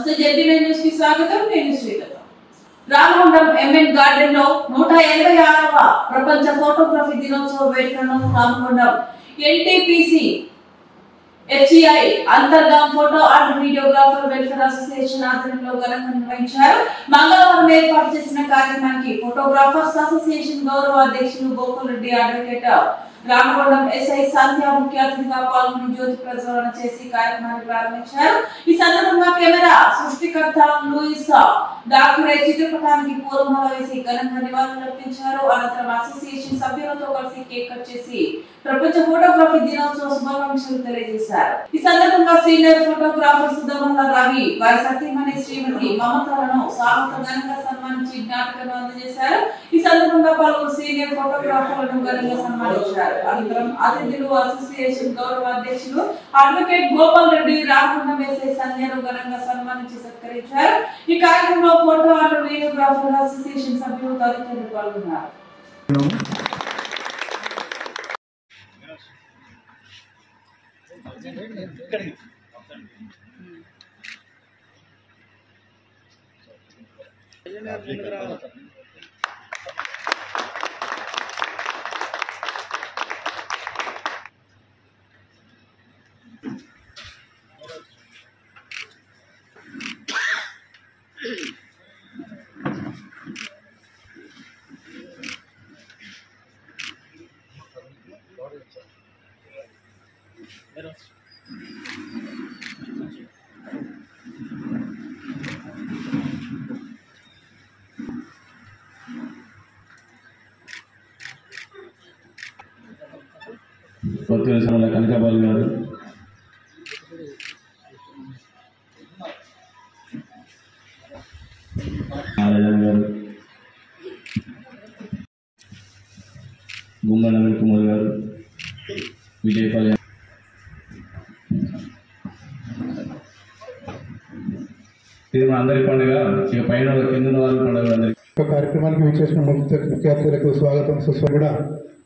నమస్తే ZB news కి స్వాగతం. నేను శ్రీలత. రామగుండం ఎంఎన్ గార్డెన్ లో 186వ ప్రపంచ ఫోటోగ్రఫీ దినోత్సవ వేడుకలను రామగుండం ఎన్టీపీసీ హెచ్ఐ Antargaon photo and videographer welfare association ఆధ్వర్యంలో ఘనంగా నిర్వహించారు. మంగళవారం ఏర్పాటు చేసిన కార్యక్రమానికి ఫోటోగ్రాఫర్స్ అసోసియేషన్ గౌరవ అధ్యక్షులు గోకుల్ రెడ్డి, అడ్వకేట్ రామగుండం ఎస్ఐ సంధ్య ముఖ్య అతిథిగా పాల్గొని జ్యోతి ప్రజ్వలన చేసి కార్యక్రమాన్ని ప్రారంభించారు. ఈ సందర్భంగా కెమెరా సృష్టికర్త లూయిస్ డాక్యురే చిత్రపటానికి పూలమాల వేసి ఘనంగా నివాళులర్పించారు. అనంతరం అసోసియేషన్ సభ్యులతో కలిసి కేక్ కట్ చేసి ప్రపంచ ఫోటోగ్రఫీ దినోత్సవ శుభాకాంక్షలు తెలియజేశారు. ఈ సందర్భంగా సీనియర్ ఫోటోగ్రాఫర్ సుధమల్ల రవి వారి సతీమణి శ్రీమతి మమతలను సార్వత్రిక ఘనంగా సన్మానించి జ్ఞాపికను అందజేశారు. ఈ సందర్భంగా పలువురు సీనియర్ ఫోటోగ్రాఫర్లను ఘనంగా సన్మానించారు. అనంతరం అతిథులు అసోసియేషన్ గౌరవ అధ్యక్షులు అడ్వకేట్ గోపాల్ రెడ్డి, రామగుండం ఎస్ఐ సంధ్యను ఘనంగా సన్మానించి సత్కరించారు. ఈ కార్యక్రమంలో ఫోటో అండ్ వీడియోగ్రాఫర్ అసోసియేషన్ సభ్యులు తదితరులు పాల్గొన్నారు. కొత్తవేసంలో కనకాబాల్ గారు, నారాయణ గారు, గుమ్మ నవీన్ కుమార్ గారు, విజయపాల్ గారు, ఇది మా అందరి పండుగ. ఇక పైన కింద వాళ్ళ పండుగ. అందరికీ కార్యక్రమానికి విచ్చేసిన ముఖ్య అతిథులకు స్వాగతం సుస్వాగతం. కూడా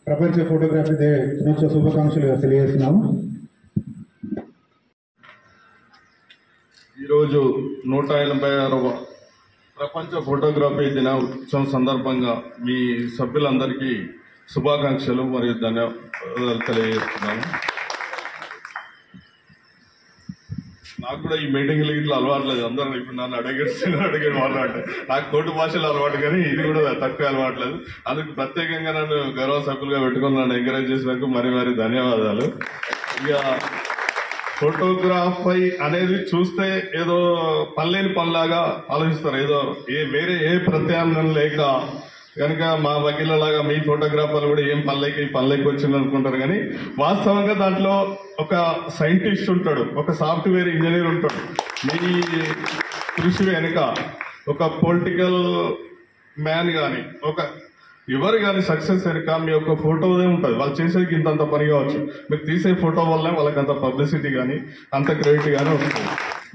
ప్రపంచ ఫోటోగ్రఫీ దినోత్సవ శుభాకాంక్షలు తెలియజేస్తున్నాము. ఈరోజు 186వ ప్రపంచ ఫోటోగ్రఫీ దినోత్సవం సందర్భంగా మీ సభ్యులందరికీ శుభాకాంక్షలు మరియు ధన్యవాదాలు తెలియజేస్తున్నాను. నాకు కూడా ఈ మీటింగ్లు ఇట్లా అలవాట్లేదు. అందరూ ఇప్పుడు నన్ను అడిగి మాట్లాడే నాకు కోటి భాషలు అలవాటు, కానీ ఇది కూడా తక్కువ అలవాట్లేదు. అందుకు ప్రత్యేకంగా నన్ను గౌరవ సభ్యులుగా పెట్టుకుని నన్ను ఎంకరేజ్ చేసినందుకు మరి ధన్యవాదాలు. ఇక ఫోటోగ్రఫీ అనేది చూస్తే ఏదో పనిలేని పనిలాగా ఆలోచిస్తారు. ఏదో వేరే ఏ ప్రత్యామ్నాయం లేక కనుక మా వకీలలాగా మీ ఫోటోగ్రాఫర్లు కూడా ఏం పనిలేక ఈ పనిలేక వచ్చింది అనుకుంటారు. కానీ వాస్తవంగా దాంట్లో ఒక సైంటిస్ట్ ఉంటాడు, ఒక సాఫ్ట్వేర్ ఇంజనీర్ ఉంటాడు. మీ కృషి వెనుక ఒక పొలిటికల్ మ్యాన్ కానీ ఒక ఎవరు కానీ సక్సెస్ వెనుక మీ యొక్క ఫోటోదే ఉంటుంది. వాళ్ళు చేసేది ఇంతంత పని కావచ్చు, మీరు తీసే ఫోటో వల్లనే వాళ్ళకి అంత పబ్లిసిటీ కానీ అంత క్రెడిట్ కానీ వస్తుంది.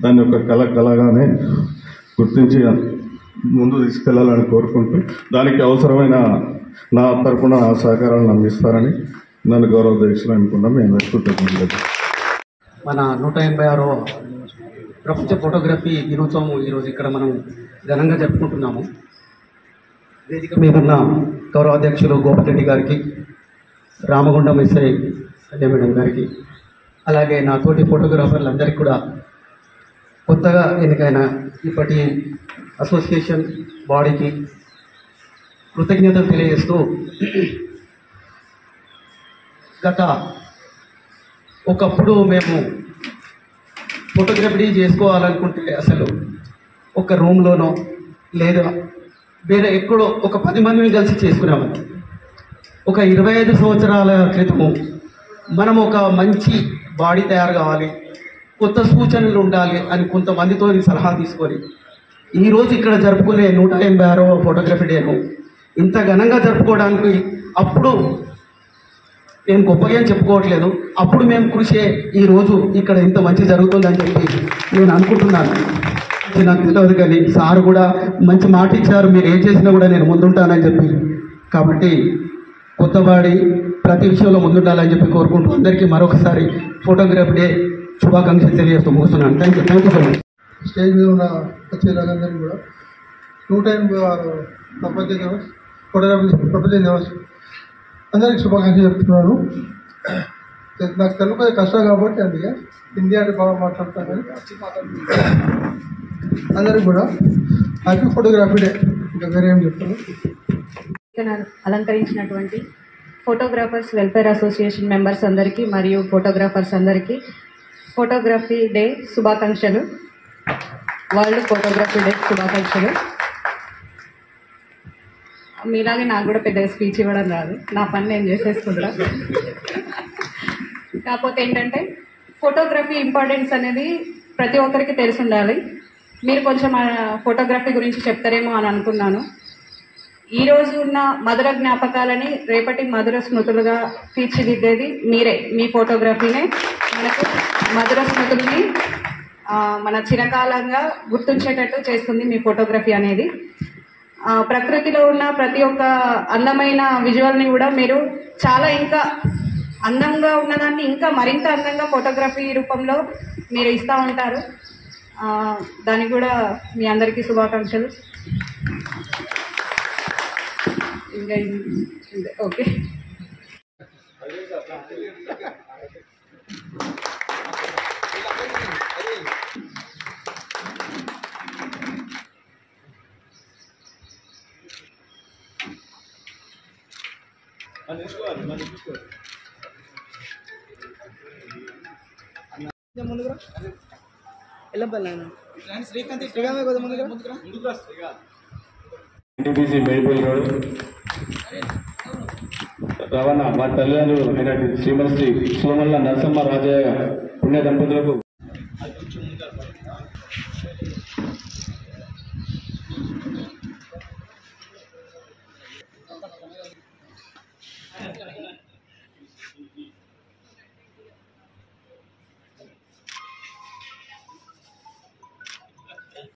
దాన్ని ఒక కళగానే గుర్తించి ముందు తీసుకెళ్లాలని కోరుకుంటూ దానికి అవసరమైన నా తరఫున సహకారాన్ని అందిస్తారని నన్ను గౌరవ అధ్యక్షులు అనుకున్నాం. మేము కృతజ్ఞతలు. మన 186వ ప్రపంచ ఫోటోగ్రఫీ దినోత్సవం ఈరోజు ఇక్కడ మనం ఘనంగా జరుపుకుంటున్నాము. వేదిక మీద ఉన్న గౌరవ అధ్యక్షులు గోపాల్ రెడ్డి గారికి, రామగుండం ఎస్ఐ సంధ్య మేడం గారికి, అలాగే నా తోటి ఫోటోగ్రాఫర్లందరికీ కూడా కొత్తగా ఎన్నికైన ఇప్పటి అసోసియేషన్ బాడీకి కృతజ్ఞతలు తెలియజేస్తూ, ఒకప్పుడు మేము ఫోటోగ్రఫీ చేసుకోవాలనుకుంటే అసలు ఒక రూమ్లోనో లేదా వేరే ఎక్కడో ఒక 10 మందిని కలిసి చేసుకునేవాళ్ళం. ఒక 25 సంవత్సరాల క్రితము మనం ఒక మంచి బాడీ తయారు కావాలి, కొత్త సూచనలు ఉండాలి అని కొంతమందితో సలహా తీసుకొని ఈరోజు ఇక్కడ జరుపుకునే 186వ ఫోటోగ్రఫీ డేను ఇంత ఘనంగా జరుపుకోవడానికి అప్పుడు నేను గొప్పగా చెప్పుకోవట్లేదు, అప్పుడు మేము కృషి ఈరోజు ఇక్కడ ఇంత మంచి జరుగుతుందని చెప్పి నేను అనుకుంటున్నాను. నాకు తెలియదు కానీ సార్ కూడా మంచి మాట ఇచ్చారు, మీరు ఏం చేసినా కూడా నేను ముందుంటానని చెప్పి. కాబట్టి కొత్తవాడి ప్రతి విషయంలో ముందుండాలని చెప్పి కోరుకుంటూ అందరికీ మరొకసారి ఫోటోగ్రఫీ డే శుభాకాంక్షలు తెలియజేస్తూ ముగిస్తున్నాను. Thank you so much. Stage మీద ఉన్న వచ్చేలాగందరికీ కూడా 186 ప్రపంచ దివస్ ఫోటోగ్రఫీ ప్రపంచ దివస్ అందరికి శుభాకాంక్షలు చెప్తున్నాను. నాకు తెలుగు కొంచెం కష్టం కాబట్టి అందుకే హిందీ అంటే బాగా మాట్లాడతాను. కానీ అందరికి కూడా హ్యాపీ ఫోటోగ్రఫీ డే. ఇంకా వేరే ఏం చెప్తాను. అలంకరించినటువంటి ఫోటోగ్రాఫర్స్ వెల్ఫేర్ అసోసియేషన్ మెంబర్స్ అందరికీ మరియు ఫోటోగ్రాఫర్స్ అందరికీ ఫోటోగ్రఫీ డే శుభాకాంక్షలు. వరల్డ్ ఫోటోగ్రఫీ డే శుభాకాంక్షలు. మీలాగే నాకు కూడా పెద్ద స్పీచ్ ఇవ్వడం రాదు, నా పని నేను చేసేసుకుంటా. కాకపోతే ఏంటంటే ఫోటోగ్రఫీ ఇంపార్టెన్స్ అనేది ప్రతి ఒక్కరికి తెలిసి ఉండాలి. మీరు కొంచెం ఫోటోగ్రఫీ గురించి చెప్తారేమో అని అనుకున్నాను. ఈరోజు ఉన్న మధుర జ్ఞాపకాలని రేపటి మధుర స్మృతులుగా తీర్చిదిద్దేది మీరే. మీ ఫోటోగ్రఫీనే మనకు మధుర స్మృతుల్ని మన చిరకాలంగా గుర్తుంచేటట్టు చేస్తుంది మీ ఫోటోగ్రఫీ అనేది. ప్రకృతిలో ఉన్న ప్రతి ఒక్క అందమైన విజువల్ని కూడా మీరు చాలా ఇంకా అందంగా ఉన్నదాన్ని ఇంకా మరింత అందంగా ఫోటోగ్రఫీ రూపంలో మీరు ఇస్తూ ఉంటారు. దానికి కూడా మీ అందరికీ శుభాకాంక్షలు. ఇంకా ఓకే. ఎన్టీపీసీ మేడిపల్లి రోడ్ రవాణా మా తల్లిదండ్రులు అయినటువంటి శ్రీమతి సోమల్ల నరసమ్మ రాజయ్య పుణ్య దంపతులకు